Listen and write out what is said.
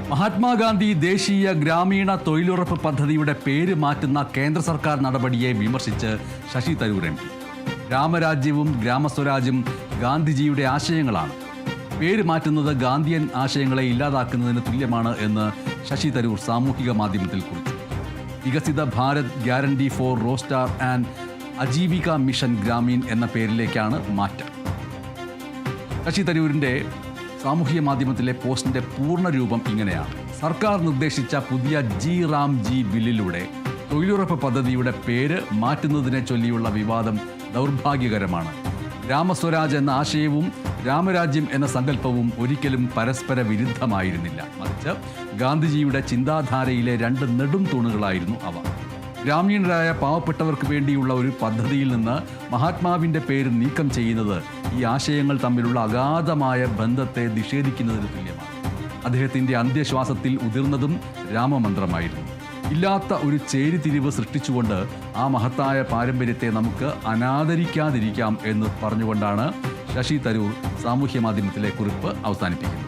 മഹാത്മാഗാന്ധി ദേശീയ ഗ്രാമീണ തൊഴിലുറപ്പ് പദ്ധതിയുടെ പേര് മാറ്റുന്ന കേന്ദ്ര സർക്കാർ നടപടിയെ വിമർശിച്ച് ശശി തരൂർ എം പി. ഗ്രാമരാജ്യവും ഗ്രാമസ്വരാജും ഗാന്ധിജിയുടെ ആശയങ്ങളാണ്. പേര് മാറ്റുന്നത് ഗാന്ധിയൻ ആശയങ്ങളെ ഇല്ലാതാക്കുന്നതിന് തുല്യമാണ് എന്ന് ശശി തരൂർ സാമൂഹിക മാധ്യമത്തിൽ കുറിച്ചു. Viksit Bharat guarantee for Rozgar and Ajeevika mission Gramin എന്ന പേരിലേക്കാണ് മാറ്റം. ശശി തരൂരിൻ്റെ സാമൂഹ്യ മാധ്യമത്തിലെ പോസ്റ്റിന്റെ പൂർണ്ണ രൂപം ഇങ്ങനെയാണ്: സർക്കാർ നിർദ്ദേശിച്ച പുതിയ ജി ബില്ലിലൂടെ തൊഴിലുറപ്പ് പദ്ധതിയുടെ പേര് മാറ്റുന്നതിനെ ചൊല്ലിയുള്ള വിവാദം ദൗർഭാഗ്യകരമാണ്. ഗ്രാമസ്വരാജ് എന്ന ആശയവും രാമരാജ്യം എന്ന സങ്കല്പവും ഒരിക്കലും പരസ്പര വിരുദ്ധമായിരുന്നില്ല. മറിച്ച് ഗാന്ധിജിയുടെ ചിന്താധാരയിലെ രണ്ട് നെടും തൂണുകളായിരുന്നു അവ. ഗ്രാമീണരായ പാവപ്പെട്ടവർക്ക് വേണ്ടിയുള്ള ഒരു പദ്ധതിയിൽ നിന്ന് മഹാത്മാവിൻ്റെ പേര് നീക്കം ചെയ്യുന്നത് ഈ ആശയങ്ങൾ തമ്മിലുള്ള അഗാധമായ ബന്ധത്തെ നിഷേധിക്കുന്നതിന് തുല്യമാണ്. അദ്ദേഹത്തിൻ്റെ അന്ത്യശ്വാസത്തിൽ ഉതിർന്നതും രാമമന്ത്രമായിരുന്നു. ഇല്ലാത്ത ഒരു ചേരിതിരിവ് സൃഷ്ടിച്ചുകൊണ്ട് ആ മഹത്തായ പാരമ്പര്യത്തെ നമുക്ക് അനാദരിക്കാതിരിക്കാം എന്ന് പറഞ്ഞുകൊണ്ടാണ് ശശി തരൂർ സാമൂഹ്യ മാധ്യമത്തിലെ കുറിപ്പ് അവസാനിപ്പിക്കുന്നത്.